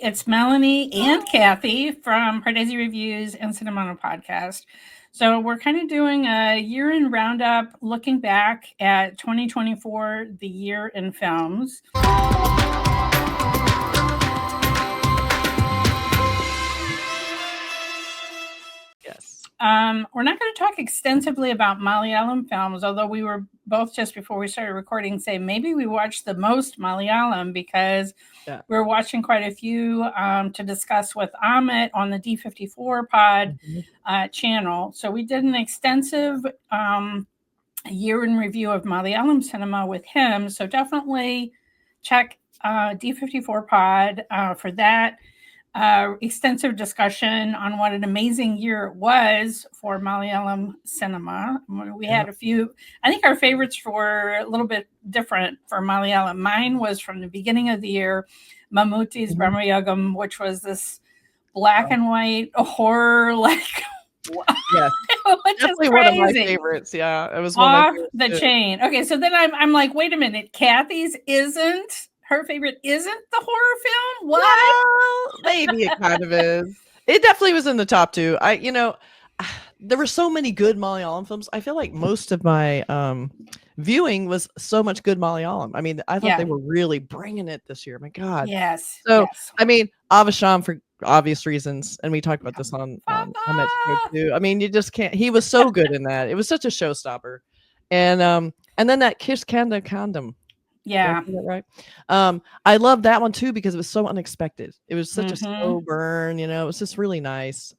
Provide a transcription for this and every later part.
it's Melanie and Kathy from Pardesi Reviews and Cinema Podcast. So we're kind of doing a year-end roundup, looking back at 2024, the year in films. Yes. We're not going to talk extensively about Malayalam films, although we were both just before we started recording say maybe we watched the most Malayalam because we're watching quite a few to discuss with Amit on the D54 Pod channel. So we did an extensive year in review of Malayalam cinema with him. So definitely check D54 Pod for that. Extensive discussion on what an amazing year it was for Malayalam cinema. We had a few, I think our favorites were a little bit different for Malayalam. Mine was from the beginning of the year, Mammootty's Brahmayugam, which was this black and white horror, like, yes. Definitely one of my favorites. Yeah, it was one off the chain. Okay, so then I'm like, wait a minute, Kathy's isn't. Her favorite isn't the horror film? What? Well, maybe it kind of is. It definitely was in the top two. There were so many good Malayalam films. I feel like most of my viewing was so much good Malayalam. I mean, I thought they were really bringing it this year. My God. Yes. So, I mean, Avisham for obvious reasons, and we talked about this on Amit's show too. I mean, you just can't. He was so good in that. It was such a showstopper. And then that Kish Kanda Kandam. Yeah. Right. I love that one too because it was so unexpected. It was such a slow burn, it was just really nice.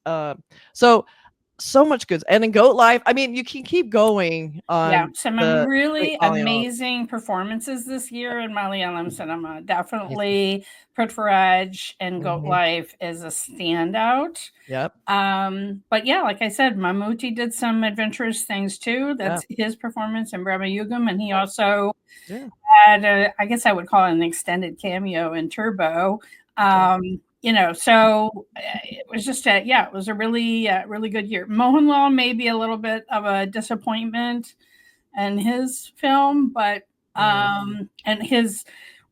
So much good. And in Goat Life, I mean, you can keep going on. Some really amazing performances this year in Malayalam cinema. Definitely Prithviraj and Goat Life is a standout. Yep. But yeah, like I said, Mammootty did some adventurous things too. That's his performance in Brahmayugam, and he also had I guess I would call it an extended cameo in Turbo. So it was just it was a really, really good year. Mohanlal may be a little bit of a disappointment in his film, but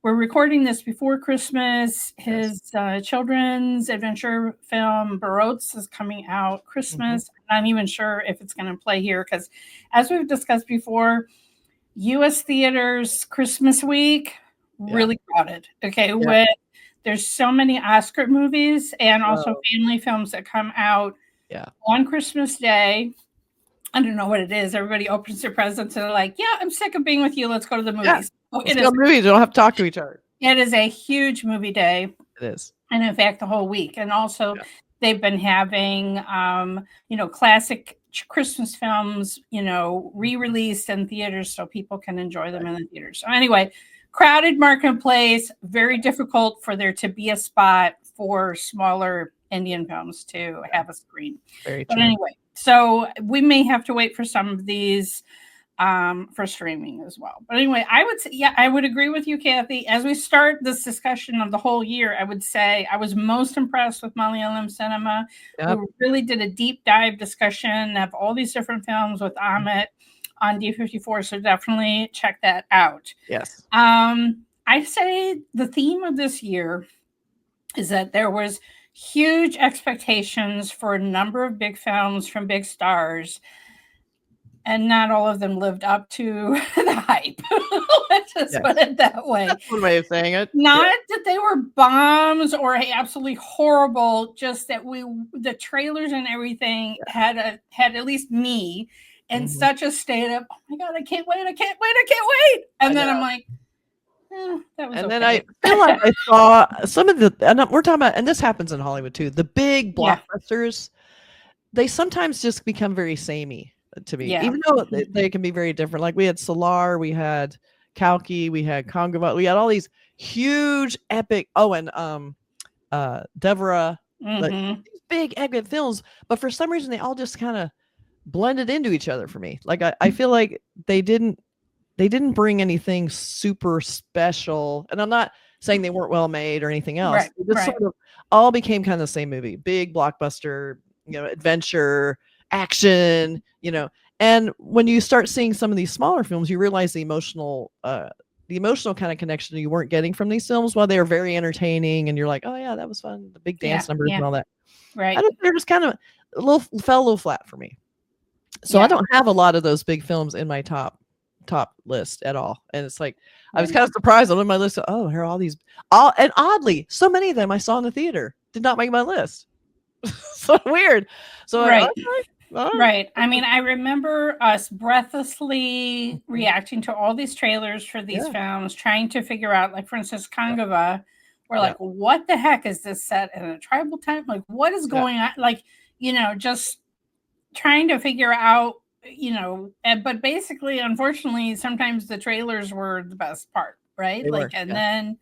we're recording this before Christmas. His children's adventure film Barots is coming out Christmas. I'm not even sure if it's going to play here because, as we've discussed before, U.S. theaters Christmas week really crowded. Okay, there's so many Oscar movies and also family films that come out on Christmas Day. I don't know what it is. Everybody opens their presents and they're like, I'm sick of being with you. Let's go to the movies. Let's go to the movies. You don't have to talk to each other. It is a huge movie day. It is. And in fact, the whole week. And also they've been having, classic Christmas films, re-released in theaters so people can enjoy them in the theaters. So anyway, crowded marketplace, very difficult for there to be a spot for smaller Indian films to have a screen. But anyway, so we may have to wait for some of these for streaming as well. But anyway, I would say, I would agree with you, Kathy. As we start this discussion of the whole year, I would say I was most impressed with Malayalam cinema. We really did a deep dive discussion of all these different films with Amit on D54, so definitely check that out. Yes. I'd say the theme of this year is that there was huge expectations for a number of big films from big stars, and not all of them lived up to the hype. Let's just put it that way. That's one way of saying it. Not that they were bombs or absolutely horrible, just that the trailers and everything had at least me in such a state of, oh my God, I can't wait. And then I'm like, that was then I feel like I saw some of and we're talking about, and this happens in Hollywood too, the big blockbusters, they sometimes just become very samey to me, even though they can be very different. Like we had Solar, we had Kalki, we had Kongava, we had all these huge epic, and Devra, like, these big epic films, but for some reason they all just kind of blended into each other for me. Like I feel like they didn't bring anything super special, and I'm not saying they weren't well made or anything else. They just sort of all became kind of the same movie, big blockbuster, adventure, action, and when you start seeing some of these smaller films, you realize the emotional the emotional kind of connection you weren't getting from these films. While they were very entertaining, and you're like, oh yeah, that was fun, the big dance numbers and all that. Right. I think they're just kind of fell a little flat for me. So I don't have a lot of those big films in my top list at all. And it's like, I was kind of surprised on my list. Oh, here are all these, and oddly, so many of them I saw in the theater did not make my list. So weird. So right. Right. I mean, I remember us breathlessly reacting to all these trailers for these films, trying to figure out, like, for instance, Kangava. We're like, what the heck is this set in a tribal time? Like, what is going on? Like, just trying to figure out, but basically, unfortunately, sometimes the trailers were the best part, right? Then,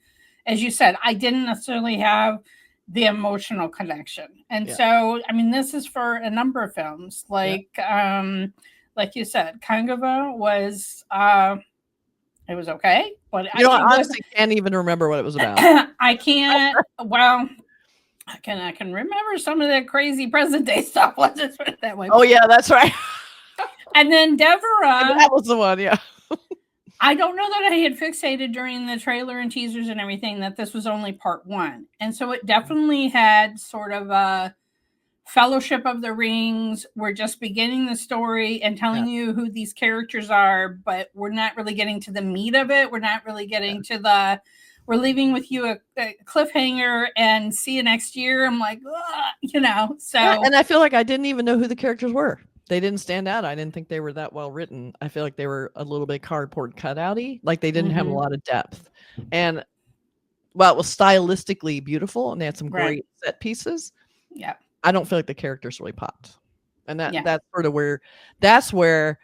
as you said, I didn't necessarily have the emotional connection. And so, I mean, this is for a number of films, like you said, Kangava was, it was okay, but I honestly can't even remember what it was about. I can't. Well, I can remember some of the crazy present day stuff. Let's just put it that way. Oh yeah, that's right. And then Deborah, that was the one. Yeah. I don't know that I had fixated during the trailer and teasers and everything that this was only part one, and so it definitely had sort of a Fellowship of the Rings. We're just beginning the story and telling you who these characters are, but we're not really getting to the meat of it. We're not really getting to the. We're leaving with you a cliffhanger and see you next year. I'm like, so. And I feel like I didn't even know who the characters were. They didn't stand out. I didn't think they were that well written. I feel like they were a little bit cardboard cutouty. Like they didn't have a lot of depth. And while it was stylistically beautiful and they had some great set pieces, I don't feel like the characters really popped. And that's sort of that's where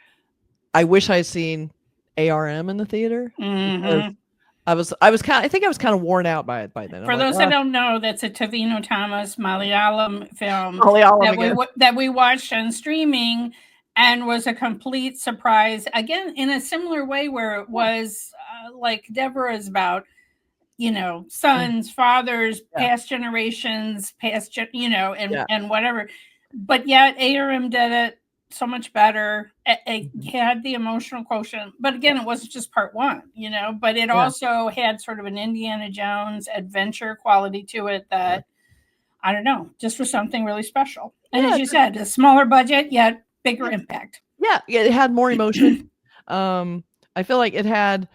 I wish I had seen ARM in the theater. Because I think I was kind of worn out by it by then. For those that don't know, that's a Tavino Thomas Malayalam film that we watched on streaming and was a complete surprise. Again, in a similar way where it was like Deborah's about, sons, fathers, past generations, and whatever. But yet ARM did it so much better. It had the emotional quotient, but again, it wasn't just part one, but it also had sort of an Indiana Jones adventure quality to it that I don't know, just was something really special. And as you said, a smaller budget yet bigger impact. Yeah, it had more emotion. I feel like it had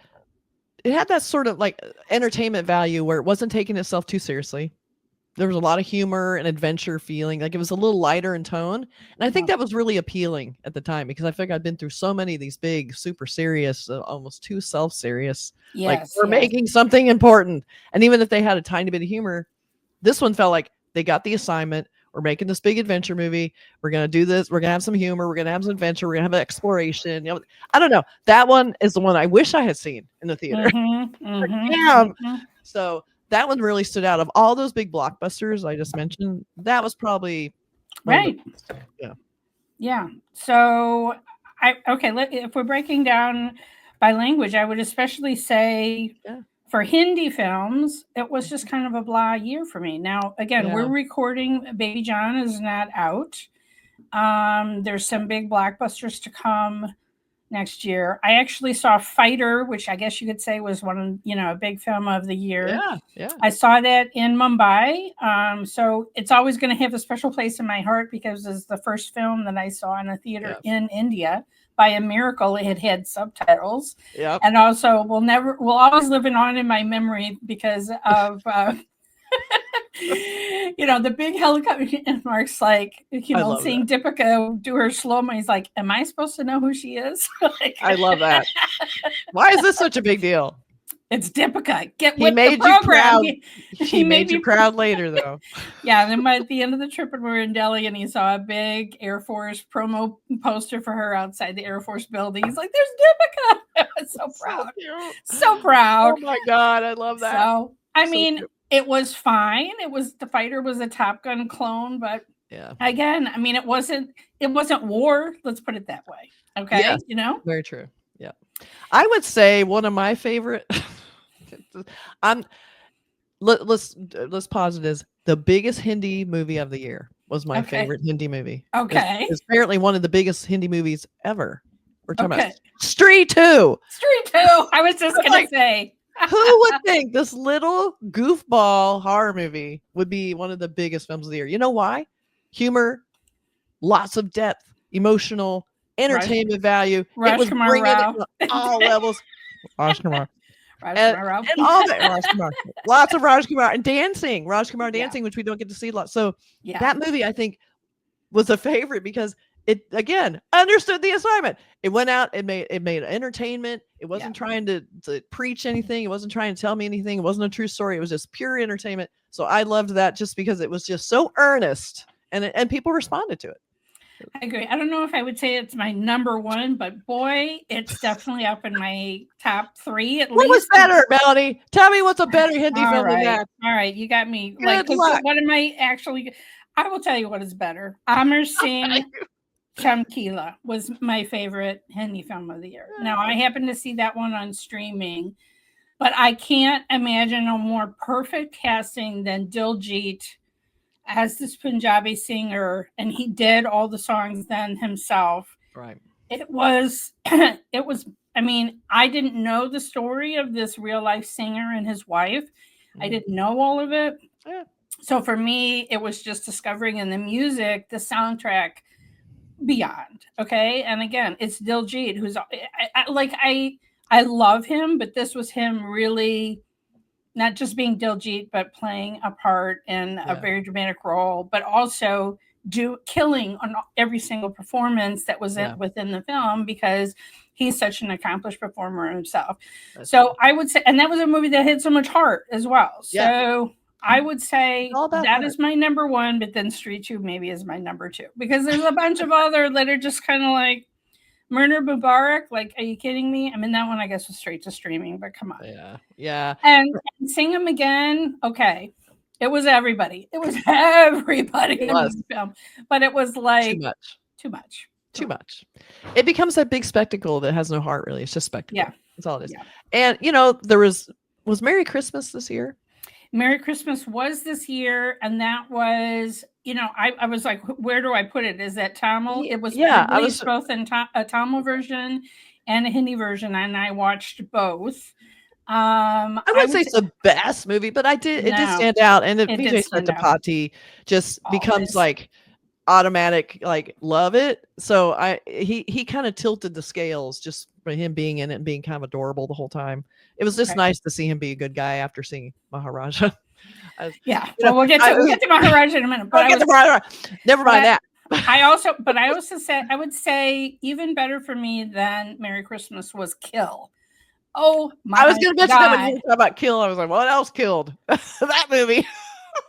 that sort of like entertainment value where it wasn't taking itself too seriously. There was a lot of humor and adventure feeling. Like it was a little lighter in tone. And I think that was really appealing at the time because I feel like I'd been through so many of these big, super serious, almost too self-serious. Like we're making something important. And even if they had a tiny bit of humor, this one felt like they got the assignment. We're making this big adventure movie. We're going to do this. We're going to have some humor. We're going to have some adventure. We're going to have an exploration. I don't know. That one is the one I wish I had seen in the theater. So that one really stood out. Of all those big blockbusters I just mentioned, that was probably right. Yeah. So if we're breaking down by language, I would especially say for Hindi films, it was just kind of a blah year for me. Now, again, we're recording. Baby John is not out. There's some big blockbusters to come next year. I actually saw Fighter, which I guess you could say was one, a big film of the year. Yeah. I saw that in Mumbai. So it's always going to have a special place in my heart because it's the first film that I saw in a theater in India. By a miracle, it had subtitles. Yep. And also will always live on in my memory because of the big helicopter, and Mark's like, seeing Deepika do her slow-mo, he's like, am I supposed to know who she is? I love that. Why is this such a big deal? It's Deepika. Get with the program. He made you proud later, though. Yeah, then at the end of the trip when we were in Delhi and he saw a big Air Force promo poster for her outside the Air Force building, he's like, there's Deepika. I was so proud. So proud. Oh my God, I love that. So, I mean, it was fine. The Fighter was a Top Gun clone, but again, I mean, it wasn't war. Let's put it that way. Okay. Very true. Yeah. I would say one of my favorite, let's pause it as the biggest Hindi movie of the year was my favorite Hindi movie. Okay. It's apparently one of the biggest Hindi movies ever. We're talking about Street 2. Street 2. I was just going to say. Who would think this little goofball horror movie would be one of the biggest films of the year? You know why? Humor, lots of depth, emotional, entertainment value. It was bringing it to all levels. Raj Kumar. And all that Raj Kumar. Lots of Raj Kumar and dancing. Raj Kumar dancing, which we don't get to see a lot. So that movie, I think, was a favorite because it, again, understood the assignment. It went out, it made entertainment. It wasn't trying to preach anything. It wasn't trying to tell me anything. It wasn't a true story. It was just pure entertainment. So I loved that just because it was just so earnest and people responded to it. I agree. I don't know if I would say it's my number one, but boy, it's definitely up in my top 3 at least. What was better, Melanie? Tell me what's a better Hindi film than that. All right, you got me. What am I actually? I will tell you what is better. Amar Singh Chamkila was my favorite Hindi film of the year. Now, I happened to see that one on streaming, but I can't imagine a more perfect casting than Diljit as this Punjabi singer, and he did all the songs then himself. Right. It was, I mean, I didn't know the story of this real life singer and his wife. I didn't know all of it. Yeah. So for me, it was just discovering in the music, the soundtrack beyond. Okay. And again, it's Diljit, who's I love him, but this was him really not just being Diljit, but playing a part in a very dramatic role, but also killing on every single performance that was within the film because he's such an accomplished performer himself. So I would say, and that was a movie that had so much heart as well. So I would say that is my number one, but then Street 2 maybe is my number 2 because there's a bunch of other that are just kind of like Murder Mubarak. Like, are you kidding me? I mean, that one I guess was straight to streaming, but come on. Yeah. And Sing 'Em Again. Okay. It was everybody. It was everybody in the film, but it was like too much. It becomes that big spectacle that has no heart really. It's just spectacle. Yeah. That's all it is. Yeah. And there was Merry Christmas this year? Merry Christmas was this year, and that was, I was like, where do I put it? Is that Tamil? It was released both in a Tamil version and a Hindi version, and I watched both. I wouldn't say it's the best movie, but it did stand out, and the Vijay Sethupathi just becomes like automatic, like love it. So he kind of tilted the scales just for him being in it and being kind of adorable the whole time. It was just nice to see him be a good guy after seeing Maharaja. We'll get to Maharaja in a minute. But never mind that. I would say even better for me than Merry Christmas was Kill. Oh my God. I was going to mention that when you talk about Kill. I was like, what else killed? That movie.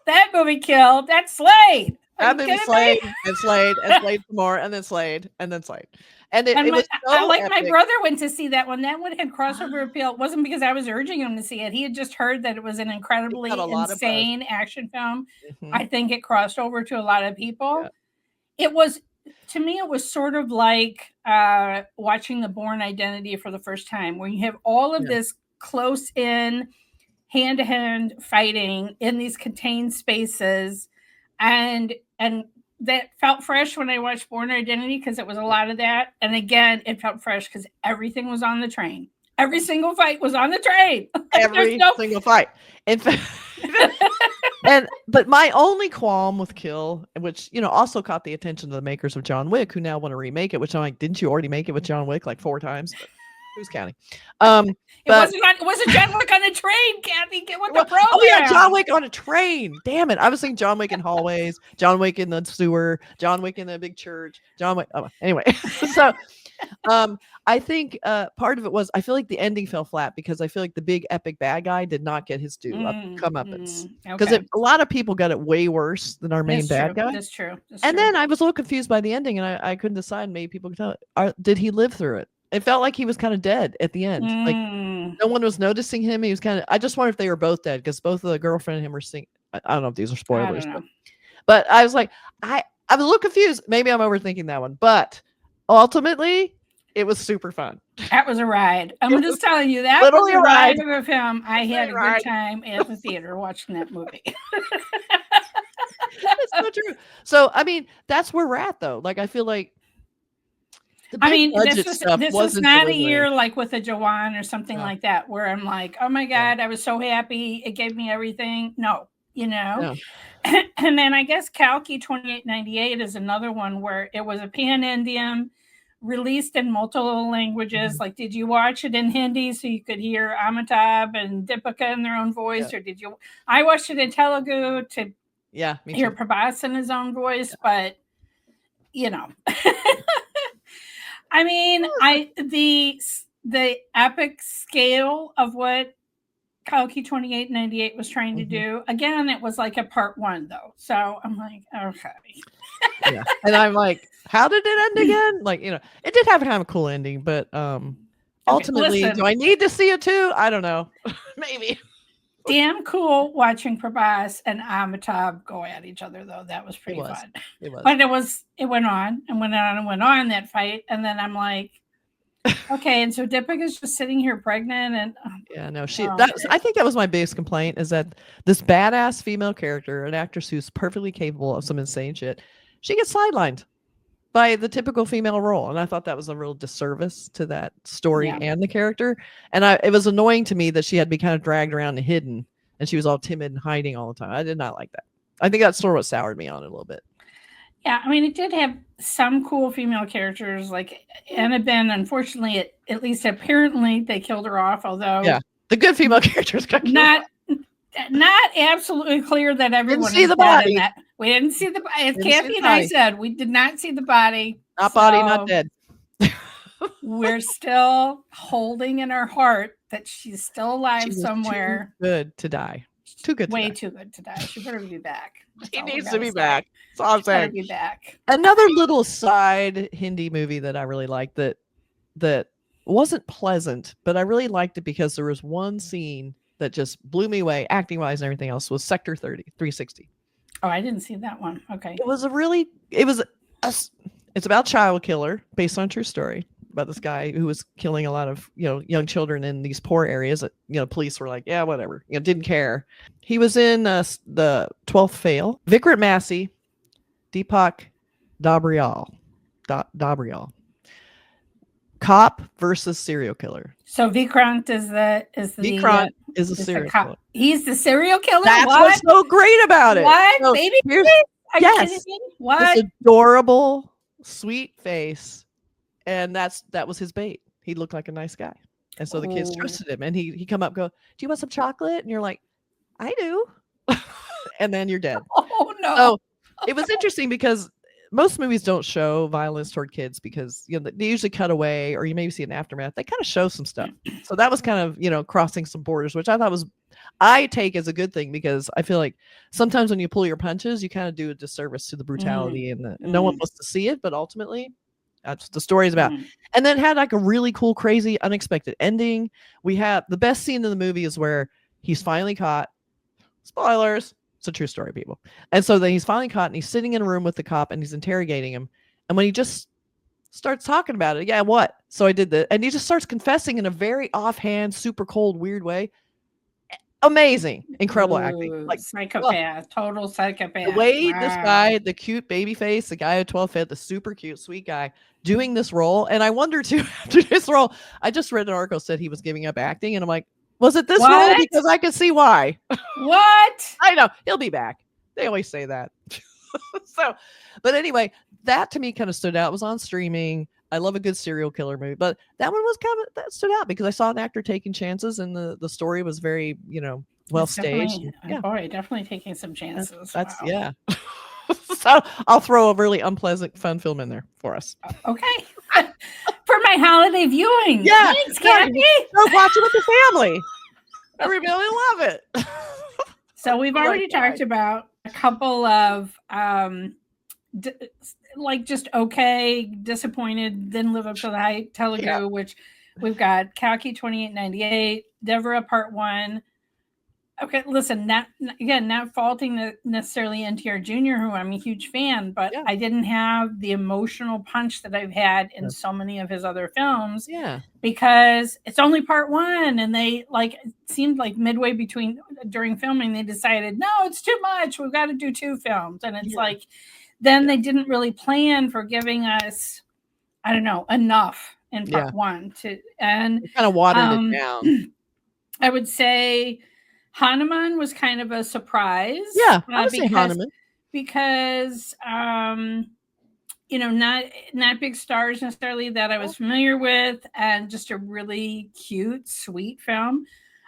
That movie killed. That's Slade. That movie Slade and Slade and Slade some more and then Slade and then Slade. And it was so epic. My brother went to see that one. That one had crossover appeal. It wasn't because I was urging him to see it. He had just heard that it was an incredibly insane action film. Mm-hmm. I think it crossed over to a lot of people. Yeah. It was, to me, it was sort of like watching The Bourne Identity for the first time, where you have all of this close in, hand-to-hand fighting in these contained spaces. And that felt fresh when I watched Bourne Identity because it was a lot of that. And again, it felt fresh because everything was on the train. Every single fight was on the train. Every single fight. In fact, but my only qualm with Kill, which also caught the attention of the makers of John Wick, who now want to remake it. Which I'm like, didn't you already make it with John Wick like 4 times? But who's counting? It wasn't John Wick on a train, Kathy. Get with the program. Oh yeah, John Wick on a train. Damn it! I was thinking John Wick in hallways, John Wick in the sewer, John Wick in the big church, John Wick. Oh, anyway, so I think part of it was I feel like the ending fell flat because I feel like the big epic bad guy did not get his due comeuppance because a lot of people got it way worse than our main bad guy. That's true. And then I was a little confused by the ending, and I couldn't decide. Maybe people could tell. Did he live through it? It felt like he was kind of dead at the end. Like no one was noticing him. He was kind of. I just wonder if they were both dead because both of the girlfriend and him were singing. I don't know if these are spoilers, but I was like, I was a little confused. Maybe I'm overthinking that one, but ultimately, it was super fun. That was a ride. I'm just telling you, that was a ride of a film. I had a good time at the theater watching that movie. That's so true. So I mean, that's where we're at though. Like I feel like I mean, this was not a year like with a Jawan or something like that, where I'm like, oh my God, I was so happy. It gave me everything. No, you know. No. And then I guess Kalki 2898 is another one where it was a pan-Indian, released in multiple languages. Like, did you watch it in Hindi so you could hear Amitabh and Deepika in their own voice, or did you? I watched it in Telugu to hear Pardes in his own voice, but you know. I mean, the epic scale of what Kalki 2898 was trying to do. Again, it was like a part 1 though. So I'm like, okay. And I'm like, how did it end again? Like, you know, it did have kind of a cool ending, but ultimately, do I need to see it too? I don't know. Maybe. Damn cool watching Prabhas and Amitabh go at each other, though. That was pretty fun. It was. But it went on and went on and went on, that fight. And then I'm like, okay. And so Deepika's just sitting here pregnant. And I think that was my biggest complaint, is that this badass female character, an actress who's perfectly capable of some insane shit, she gets sidelined by the typical female role. And I thought that was a real disservice to that story and the character. And it was annoying to me that she had to be kind of dragged around and hidden, and she was all timid and hiding all the time. I did not like that. I think that's sort of what soured me on it a little bit. Yeah, I mean, it did have some cool female characters, like Annabelle. Unfortunately, at least apparently they killed her off, although the good female characters got killed. Not absolutely clear that everyone didn't see the body. We didn't see the body. As Kathy and I said, we did not see the body. Not body, not dead. We're still holding in our heart that she's still alive somewhere. Too good to die. Too good. Way too good to die. She better be back. She needs to be back. That's all I'm saying. Be back. Another little side Hindi movie that I really liked that wasn't pleasant, but I really liked it because there was one scene that just blew me away, acting wise and everything else, was Sector 360. Oh, I didn't see that one. Okay. It's about child killer, based on a true story, about this guy who was killing a lot of, young children in these poor areas that, police were like, yeah, whatever, didn't care. He was in the 12th Fail. Vikram Massey, Deepak Dabrial. Cop versus serial killer. So Vikrant is a serial killer. He's the serial killer. That's what's so great about it. What, so baby? Are you kidding me? What? This adorable, sweet face, and that was his bait. He looked like a nice guy, and so the kids trusted him. And he come up, go, do you want some chocolate? And you're like, I do. And then you're dead. Oh no! So it was interesting because most movies don't show violence toward kids because they usually cut away, or you maybe see an aftermath. They kind of show some stuff. So that was kind of crossing some borders, which I take as a good thing, because I feel like sometimes when you pull your punches, you kind of do a disservice to the brutality and no one wants to see it, but ultimately that's what the story is about. And then had like a really cool, crazy, unexpected ending. We had the best scene in the movie is where he's finally caught. Spoilers. It's a true story, people. And so then he's finally caught, and he's sitting in a room with the cop, and he's interrogating him. And when he just starts talking about it, what? So I did that. And he just starts confessing in a very offhand, super cold, weird way. Amazing. Incredible acting. Like psychopath, total psychopath. The way this guy, the cute baby face, the guy at 12 Fit, the super cute, sweet guy, doing this role. And I wonder too, after this role, I just read an article said he was giving up acting, and I'm like, was it this role? Because I can see why. What? I know. He'll be back. They always say that. But anyway, that to me kind of stood out. It was on streaming. I love a good serial killer movie, but that one was that stood out because I saw an actor taking chances, and the story was very, well staged. Boy, definitely taking some chances. That's wow. So I'll throw a really unpleasant, fun film in there for us. Okay. For my holiday viewing. Yeah. Thanks, Kathy. Go watch it with the family. Everybody love it. So we've already talked about a couple of just okay, disappointed, didn't live up to the hype, Telugu, which we've got Kalki 2898, Devra Part 1. Okay, listen, not faulting necessarily NTR Jr., who I'm a huge fan, but I didn't have the emotional punch that I've had in so many of his other films. Yeah. Because it's only part 1, and they it seemed like midway during filming, they decided, no, it's too much. We've got to do 2 films. And it's then they didn't really plan for giving us I don't know, enough in part one to, and kind of watered it down. I would say Hanuman was kind of a surprise. Yeah, I would say Hanuman. Because not big stars necessarily that I was familiar with, and just a really cute, sweet film.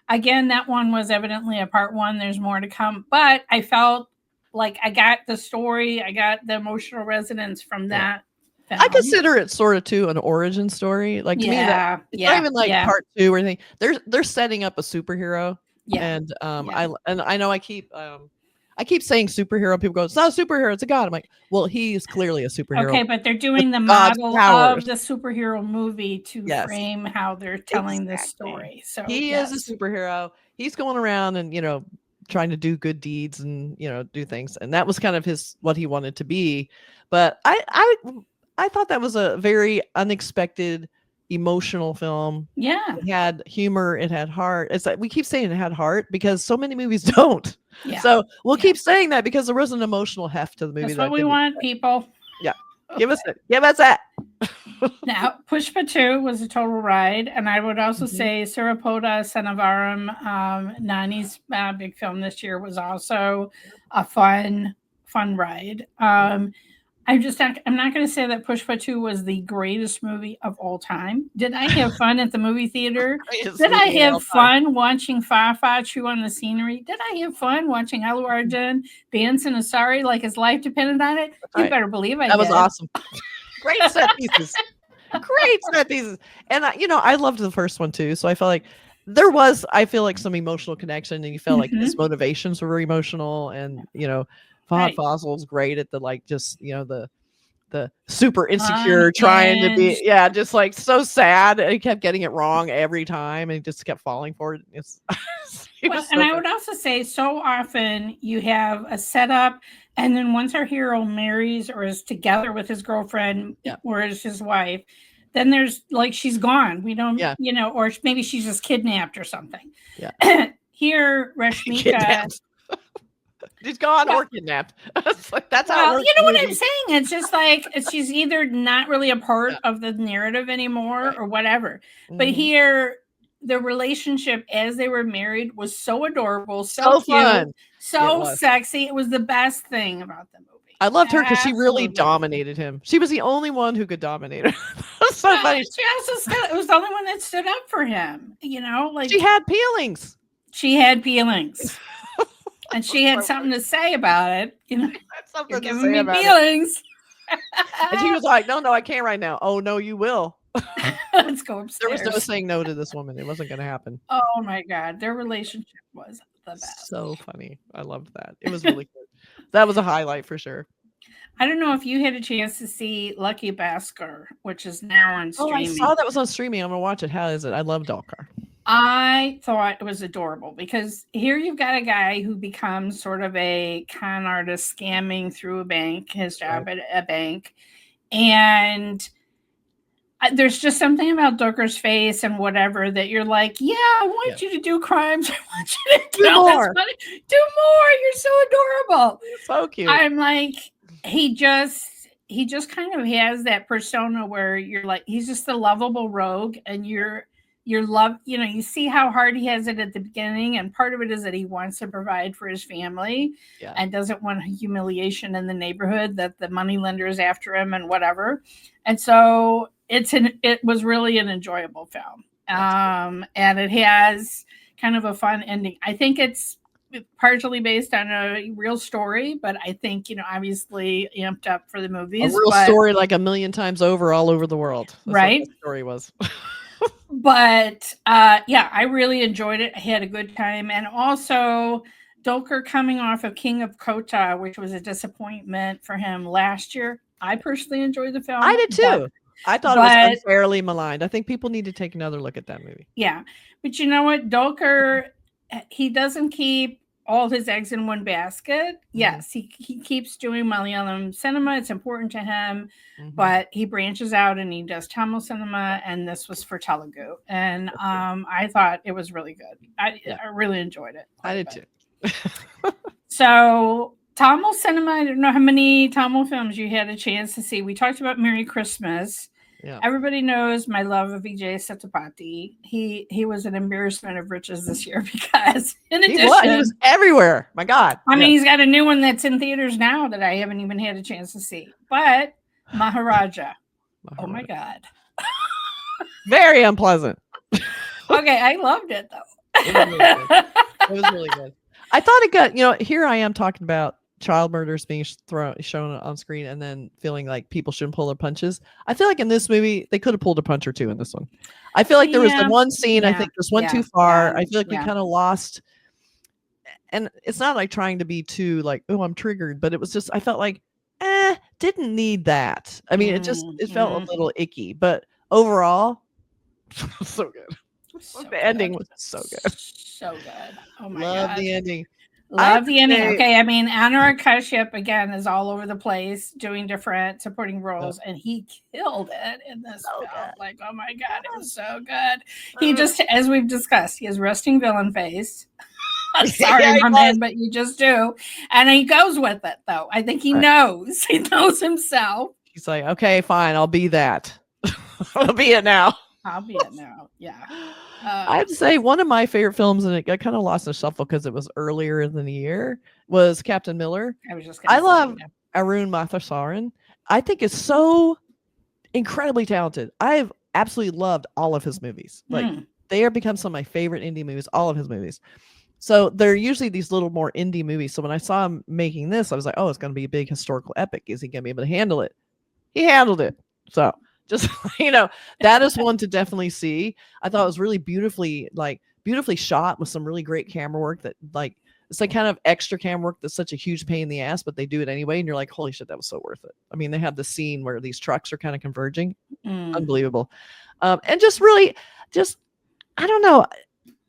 Again, that one was evidently a part one. There's more to come, but I felt like I got the story, I got the emotional resonance from that film. I consider it sort of too an origin story. Like to me, that it's not even like part two or anything. They're setting up a superhero. And I know I keep saying superhero. People go, it's not a superhero, it's a god. I'm like, well, he's clearly a superhero. Okay, but they're doing the model of the superhero movie to frame how they're telling this story. So he is a superhero. He's going around and trying to do good deeds and do things. And that was kind of what he wanted to be. But I thought that was a very unexpected, emotional film. Yeah. It had humor, it had heart. It's like we keep saying it had heart because so many movies don't. Yeah. So we'll keep saying that because there was an emotional heft to the movie. That's what we want, people. Yeah. Okay. Give us that. Now, Pushpa 2 was a total ride. And I would also say Surapoda Sanavaram, Nani's big film this year, was also a fun ride. I'm not going to say that Pushpa 2 was the greatest movie of all time. Did I have fun at the movie theater? Did I have fun watching Fafa chew on the scenery? Did I have fun watching Allu Arjun dance in a sari like his life depended on it? You better believe I did. That was awesome. Great set pieces. Great set pieces. And I loved the first one too. So I felt like there was, some emotional connection, and you felt like his motivations were very emotional, and Fahad Fazl's great at the the super insecure trying to be just like so sad, and he kept getting it wrong every time and he just kept falling for it. I would also say so often you have a setup, and then once our hero marries or is together with his girlfriend or is his wife, then there's like she's gone. We don't or maybe she's just kidnapped or something. Here Rashmika she's gone or kidnapped. That's how it works. You know what I'm saying? It's just like she's either not really a part of the narrative anymore or whatever. But here, the relationship as they were married was so adorable, so cute, fun, so sexy. It was the best thing about the movie. I loved her because she really dominated him. She was the only one who could dominate her. So funny. She also it was the only one that stood up for him. Like she had feelings. She had feelings. And she had something to say about it. You're giving me feelings. And she was like, no, I can't right now. Oh, no, you will. Let's go upstairs. There was no saying no to this woman. It wasn't going to happen. Oh, my God. Their relationship was the best. So funny. I loved that. It was really good. That was a highlight for sure. I don't know if you had a chance to see Lucky Bhaskar, which is now on streaming. Oh, I saw that was on streaming. I'm going to watch it. How is it? I love Dalkar. I thought it was adorable because here you've got a guy who becomes sort of a con artist scamming through a bank, his job at a bank. And there's just something about Dalkar's face and whatever that you're like, I want you to do crimes. I want you to do more. Do more. You're so adorable. So cute. I'm like, he just kind of has that persona where you're like, he's just the lovable rogue, and you see how hard he has it at the beginning, and part of it is that he wants to provide for his family and doesn't want humiliation in the neighborhood that the money lender is after him and whatever. And so it was really an enjoyable film. And it has kind of a fun ending. I think it's partially based on a real story, but I think, obviously amped up for the movies. A real story like a million times over all over the world. That's right. What the story was. But I really enjoyed it. I had a good time. And also Dalkar coming off of King of Kota, which was a disappointment for him last year. I personally enjoyed the film. I did too. I thought it was unfairly maligned. I think people need to take another look at that movie. Yeah. But you know what? Dalkar, he doesn't keep all his eggs in one basket. Yes, he keeps doing Malayalam cinema. It's important to him, but he branches out and he does Tamil cinema, and this was for Telugu. And I thought it was really good. I really enjoyed it. I did too. So Tamil cinema, I don't know how many Tamil films you had a chance to see. We talked about Merry Christmas. Everybody knows my love of Vijay Sethupathi. He was an embarrassment of riches this year because in addition, he was everywhere. My God. I mean, he's got a new one that's in theaters now that I haven't even had a chance to see. But Maharaja. Oh my God. Very unpleasant. Okay, I loved it though. It was really good. I thought it got, here I am talking about child murders being shown on screen and then feeling like people shouldn't pull their punches. I feel like in this movie, they could have pulled a punch or two in this one. I feel like there was the one scene, I think this went too far. I feel like we kind of lost. And it's not like trying to be too like, oh, I'm triggered, but it was just, I felt like, didn't need that. I mean, it felt a little icky, but overall, so good. The ending was so good. So good. Oh my God. Love the ending. Love the ending. Okay, I mean, Anurag Kashyap again is all over the place doing different supporting roles, and he killed it in this film. Like, oh my God, it was so good. He just, as we've discussed, he has resting villain face. Sorry, my man, but you just do, and he goes with it though. I think he knows. He knows himself. He's like, okay, fine, I'll be that. I'll be it now. I'll be it now. Yeah. I have to say, one of my favorite films, and it got kind of lost in the shuffle because it was earlier in the year, was Captain Miller. I love Arun Mathasaran. I think it's so incredibly talented. I've absolutely loved all of his movies. Like they have become some of my favorite indie movies, all of his movies. So they're usually these little more indie movies. So when I saw him making this, I was like, oh, it's going to be a big historical epic. Is he going to be able to handle it? He handled it. So just, that is one to definitely see. I thought it was really beautifully shot with some really great camera work that it's like kind of extra camera work that's such a huge pain in the ass, but they do it anyway. And you're like, holy shit, that was so worth it. I mean, they have the scene where these trucks are kind of converging. Unbelievable. And just really, I don't know,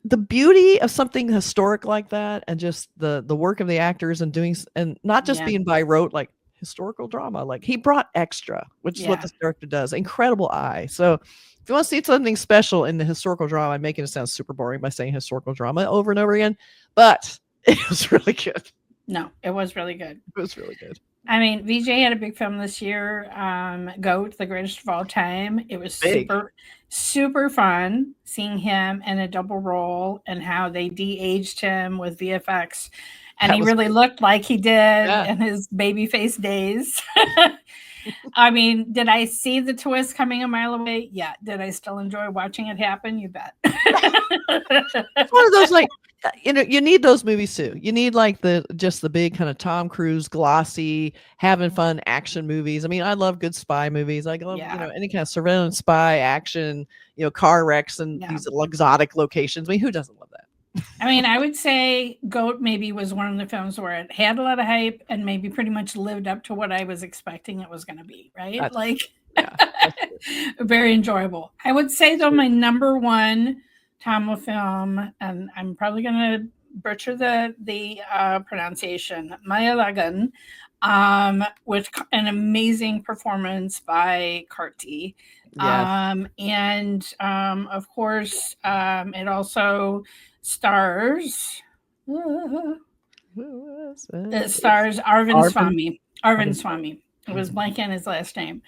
the beauty of something historic like that, and just the work of the actors and doing, and not just being by rote, like historical drama. Like he brought extra, which is what this director does. Incredible eye. So if you want to see something special in the historical drama, I'm making it sound super boring by saying historical drama over and over again, but it was really good. No, it was really good. It was really good. I mean, Vijay had a big film this year, Goat, the greatest of all time. It was super fun seeing him in a double role and how they de-aged him with VFX. And he really looked like he did in his baby face days. I mean, did I see the twist coming a mile away? Yeah. Did I still enjoy watching it happen? You bet. It's one of those, like, you need those movies too. You need like the big kind of Tom Cruise, glossy, having fun action movies. I mean, I love good spy movies. I love, any kind of surveillance spy action, car wrecks and these exotic locations. I mean, who doesn't love that? I mean, I would say Goat maybe was one of the films where it had a lot of hype and maybe pretty much lived up to what I was expecting it was going to be, right? Very enjoyable. I would say, though, my number one Tamil film, and I'm probably going to butcher the pronunciation, Mayalagan, with an amazing performance by Karti. And of course, it also stars Arvind Swamy. Arvind Swamy. It was blank on his last name.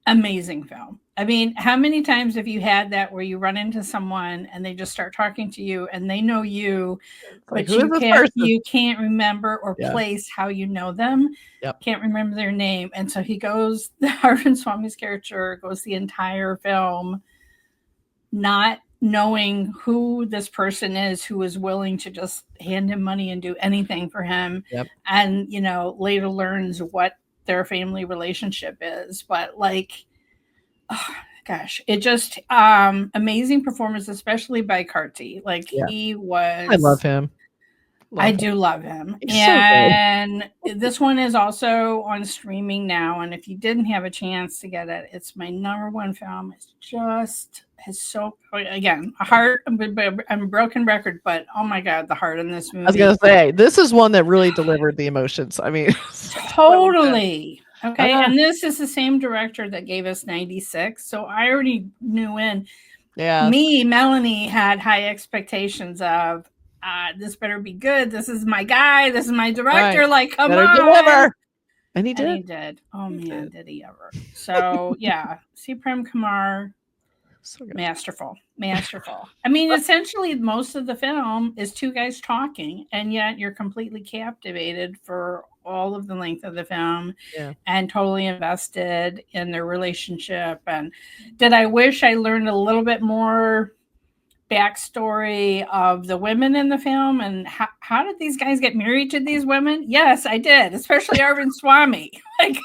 Amazing film. I mean, how many times have you had that where you run into someone and they just start talking to you and they know you, but you can't remember or place how you know them, can't remember their name. And so Arvind Swamy's character goes the entire film not knowing who this person is who is willing to just hand him money and do anything for him. And, later learns what their family relationship is. But it just amazing performance, especially by Karti. He was, I love him. I do love him. And this one is also on streaming now. And if you didn't have a chance to get it, it's my number one film. It's just again, a heart. I'm a broken record, but oh my God, the heart in this movie. I was going to say, this is one that really delivered the emotions. I mean, totally. Okay. And this is the same director that gave us 96. So I already knew Melanie had high expectations of, this better be good. This is my guy. This is my director. Come on. Deliver. And he did. He did. Oh man, did he ever? So yeah, see Prem Kumar. So masterful. I mean, essentially, most of the film is two guys talking, and yet you're completely captivated for all of the length of the film, and totally invested in their relationship. And did I wish I learned a little bit more backstory of the women in the film and how did these guys get married to these women? Yes, I did, especially Arvind Swamy. Like,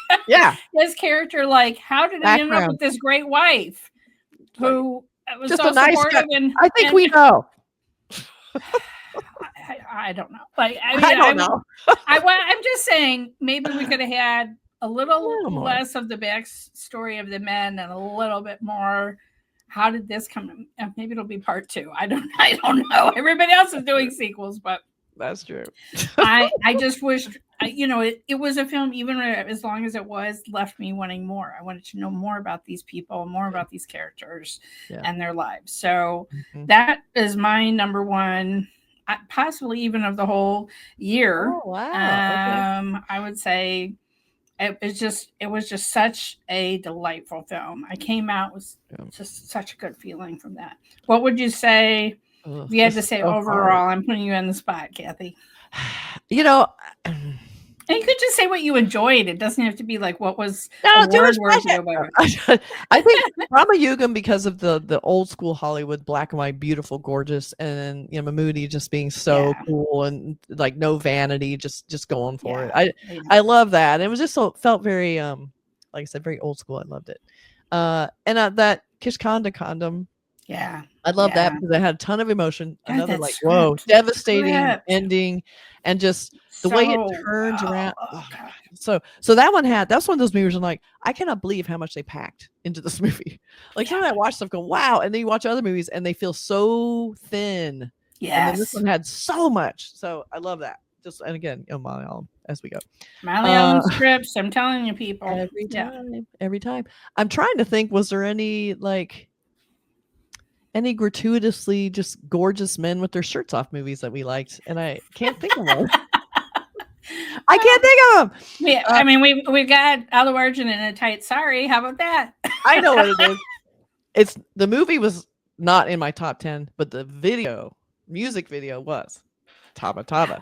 his character, like, how did he end up with this great wife who was just so a nice supportive? And I think we know. I don't know. Like, I mean, I don't know. I'm just saying maybe we could have had a little less of the backstory of the men and a little bit more. How did this come? Maybe it'll be part 2. I don't know. Everybody else is doing sequels, but that's true. I just wished, it was a film, even as long as it was, left me wanting more. I wanted to know more about these people, more about these characters and their lives. So that is my number one, possibly even of the whole year. Oh, wow. I would say it was just such a delightful film. I came out with just such a good feeling from that. What would you say if you had to say overall? I'm putting you on the spot, Kathy. And you could just say what you enjoyed. It doesn't have to be like what was I think Rama Yugam, because of the old school Hollywood, black and white, beautiful, gorgeous, and Mammootty just being so cool and like no vanity, just going for it. I love that. It was just felt very like I said, very old school. I loved it. And that Kishkanda condom. Yeah. I love that because it had a ton of emotion. Another like, whoa, devastating ending, and just the way it turns around. So that one that's one of those movies I'm like, I cannot believe how much they packed into this movie. Like sometimes I watch stuff go, wow, and then you watch other movies and they feel so thin. Yes. And then this one had so much. So I love that. And again, Malayalam as we go. Malayalam scripts, I'm telling you, people. Every time. I'm trying to think, was there any gratuitously just gorgeous men with their shirts off movies that we liked? And I can't think of one. I can't think of them. Yeah, I mean, we've got Alu Arjun in a tight sari. How about that? I know what it is. The movie was not in my top 10, but the music video was Taba Taba.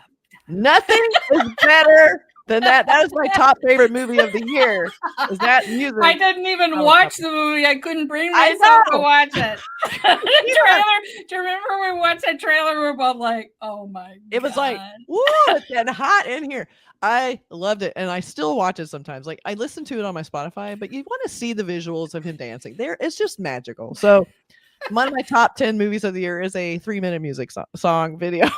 Nothing is better than that. That is my top favorite movie of the year. Is that music? I didn't even watch the movie. I couldn't bring myself to watch it. Do you remember when we watched that trailer? We were both like, "Oh my god!" It was like, "Whoa, it's getting hot in here." I loved it, and I still watch it sometimes. Like I listen to it on my Spotify, but you want to see the visuals of him dancing. It's just magical. So, one of my top 10 movies of the year is a 3-minute music song video.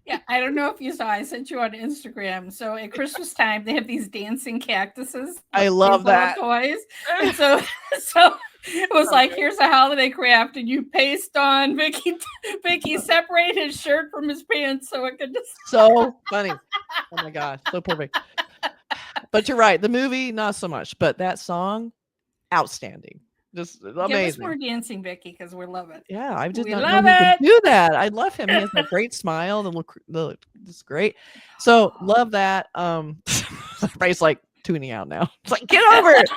Yeah, I don't know if you saw. I sent you on Instagram. So at Christmas time, they have these dancing cactuses. I love that toys. And so it was like, here's a holiday craft, and you paste on Vicky separate his shirt from his pants so it could just. So funny. Oh my gosh, so perfect. But you're right. The movie, not so much, but that song, outstanding. Just amazing. Give us more dancing, Vicky, because we love it. Yeah, I just not know he can do that. I love him. He has a great smile. It's great. So love that. Everybody's like tuning out now. It's like, get over it.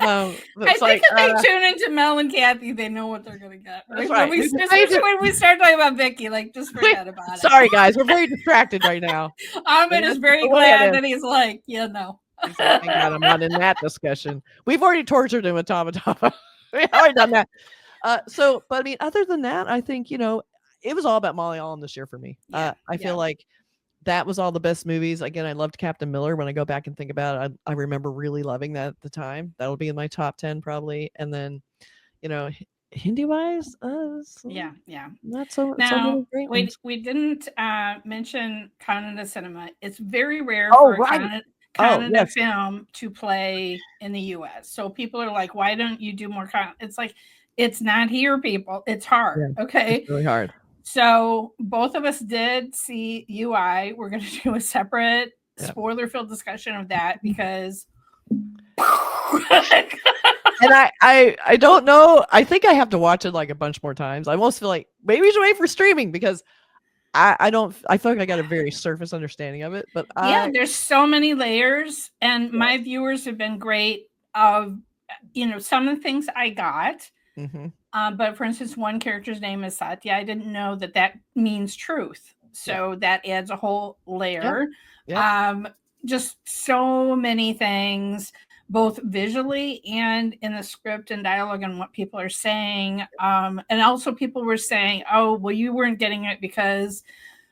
I think if they tune into Mel and Kathy, they know what they're gonna get. That's right. When we start talking about Vicky, like just forget about it. Sorry, guys, we're very distracted right now. Ahmed is very glad that he's like, no. Thank God I'm not in that discussion. We've already tortured him with Taba Taba. We've already done that. But I mean, other than that, I think, it was all about Malayalam this year for me. I feel like that was all the best movies. Again, I loved Captain Miller. When I go back and think about it, I remember really loving that at the time. That'll be in my top 10 probably. And then, Hindi wise, not so. Now, we didn't mention Kannada cinema. It's very rare for a Kannada film to play in the U.S. So people are like, why don't you do more Kannada? It's like, it's not here, people. It's hard. Yeah, okay. It's really hard. So both of us did see UI. We're going to do a separate spoiler-filled discussion of that because. And I don't know. I think I have to watch it like a bunch more times. I almost feel like maybe we should wait for streaming because I feel like I got a very surface understanding of it, but there's so many layers, and my viewers have been great of, some of the things I got. But for instance, one character's name is Satya. I didn't know that means truth. So that adds a whole layer. Just so many things, both visually and in the script and dialogue and what people are saying. And also people were saying, oh, well, you weren't getting it because,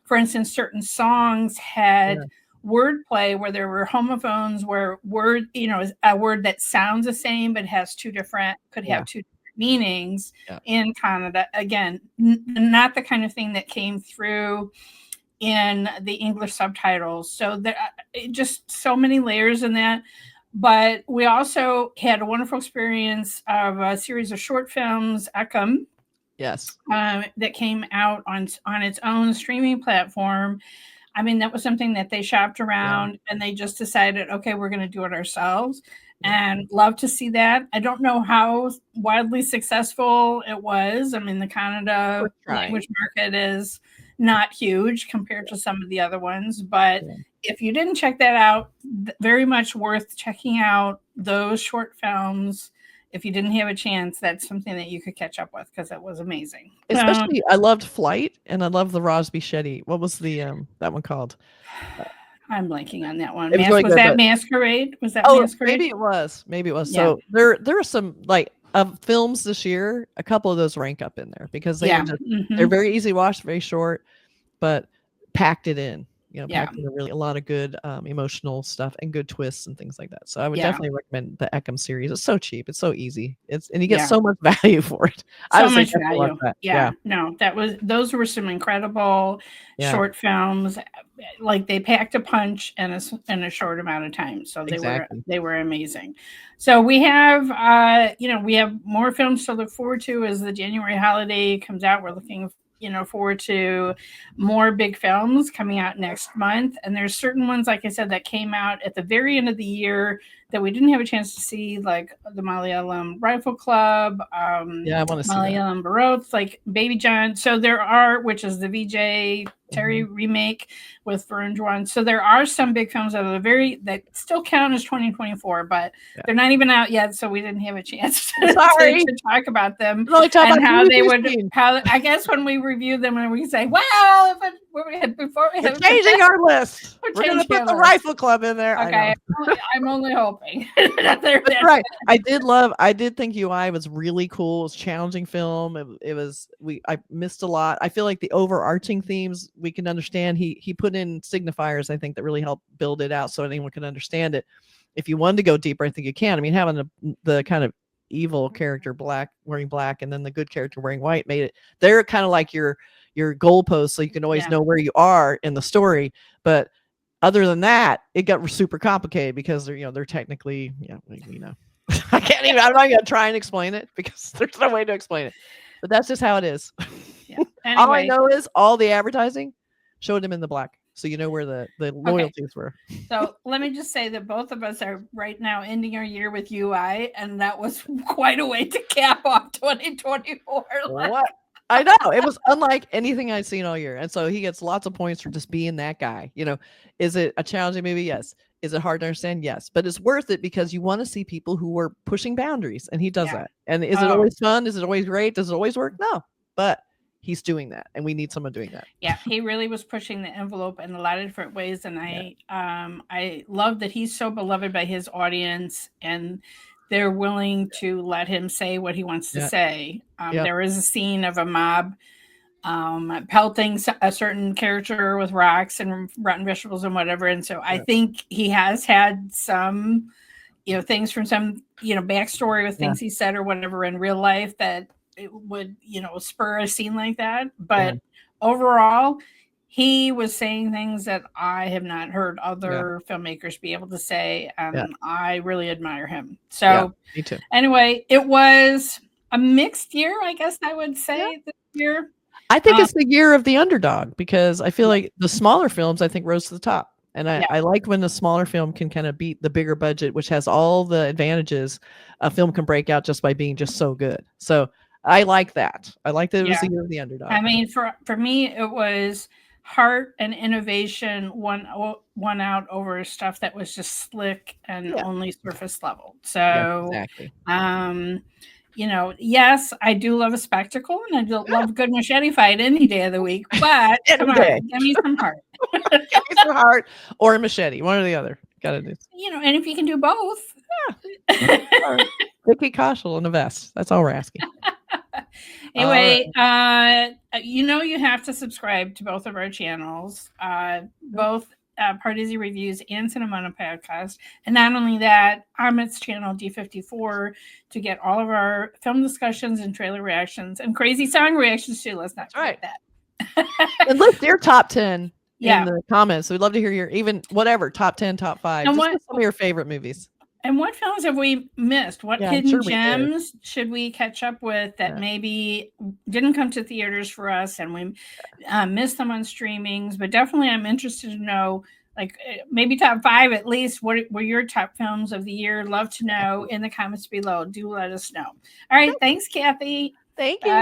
for instance, certain songs had wordplay where there were homophones, where a word that sounds the same but has could have two different meanings in Canada. Again, not the kind of thing that came through in the English subtitles. So there just so many layers in that. But we also had a wonderful experience of a series of short films, Eckham, that came out on its own streaming platform. I mean, that was something that they shopped around and they just decided, okay, we're going to do it ourselves. And love to see that. I don't know how wildly successful it was. I mean, the Canada language market is not huge compared to some of the other ones. But if you didn't check that out, very much worth checking out those short films. If you didn't have a chance, that's something that you could catch up with because it was amazing. Especially, I loved Flight and I love the Rosby Shetty. What was the that one called? I'm blanking on that one. Was that Masquerade? Was that Masquerade? Maybe it was. Yeah. So there are some of films this year. A couple of those rank up in there because they're very easy to watch, very short, but packed it in. Packed in a lot of good emotional stuff and good twists and things like that. So I would definitely recommend the Eckham series. It's so cheap. It's so easy. And you get so much value for it. So much value. No, those were some incredible short films. Like they packed a punch in a short amount of time. So they were amazing. So we have we have more films to look forward to as the January holiday comes out. We're looking forward to more big films coming out next month. And there's certain ones, like I said, that came out at the very end of the year that we didn't have a chance to see, like the Malayalam Rifle Club, I want to see Malayalam Baroth, like Baby John. So there are, which is the VJ Terry remake with Varun Jawan. So there are some big films that still count as 2024, but they're not even out yet. So we didn't have a chance to talk about them and how they would. I guess when we review them and we say, "Well, before we have changing our list, we're going to put the Rifle Club in there." Okay, I'm only hoping. That's right. I did think UI was really cool. It was a challenging film. I missed a lot. I feel like the overarching themes we can understand. He put in signifiers, I think, that really helped build it out so anyone can understand it. If you wanted to go deeper, I think you can. I mean, having the kind of evil character wearing black and then the good character wearing white made it. They're kind of like your goalposts, so you can always know where you are in the story. But other than that, it got super complicated because they're technically I can't even. I'm not gonna try and explain it because there's no way to explain it. But that's just how it is. Anyway. All I know is all the advertising showed him in the black, so you know where the loyalties were. So let me just say that both of us are right now ending our year with UI, and that was quite a way to cap off 2024. What? I know. It was unlike anything I'd seen all year. And so he gets lots of points for just being that guy. Is it a challenging movie? Yes. Is it hard to understand? Yes. But it's worth it because you want to see people who are pushing boundaries, and he does that. And is it always fun? Is it always great? Does it always work? No. But he's doing that, and we need someone doing that. Yeah, he really was pushing the envelope in a lot of different ways. And I love that he's so beloved by his audience, and they're willing to let him say what he wants to say. There is a scene of a mob pelting a certain character with rocks and rotten vegetables and whatever. And so I think he has had some, things from some, backstory with things he said or whatever in real life that it would, spur a scene like that. But overall, he was saying things that I have not heard other filmmakers be able to say. And I really admire him. So me too. Anyway, it was a mixed year, I guess I would say this year. I think it's the year of the underdog because I feel like the smaller films, I think, rose to the top. And I like when the smaller film can kind of beat the bigger budget, which has all the advantages a film can break out just by being just so good. So I like that. I like that it was the year of the underdog. I mean, for me, it was heart and innovation won out over stuff that was just slick and only surface level. So, exactly. You know, yes, I do love a spectacle, and I do love a good machete fight any day of the week. But come on, give me some heart. Give me some heart or a machete, one or the other. Gotta do. You know, and if you can do both, Vicky Koshel in a vest. That's all we're asking. Anyway, you know, you have to subscribe to both of our channels, both Pardesi Reviews and Cinema Podcast. And not only that, Amit's channel, D54, to get all of our film discussions and trailer reactions and crazy song reactions too. Let's not forget that. And list your top 10 in the comments. We'd love to hear your whatever, top 10, top 5. And just some of your favorite movies. And what films have we missed? What hidden gems should we catch up with that maybe didn't come to theaters for us and we missed them on streamings? But definitely I'm interested to know, like maybe top 5 at least. What were your top films of the year? Love to know in the comments below. Do let us know. All right. Thanks, Kathy. Thank you. Bye.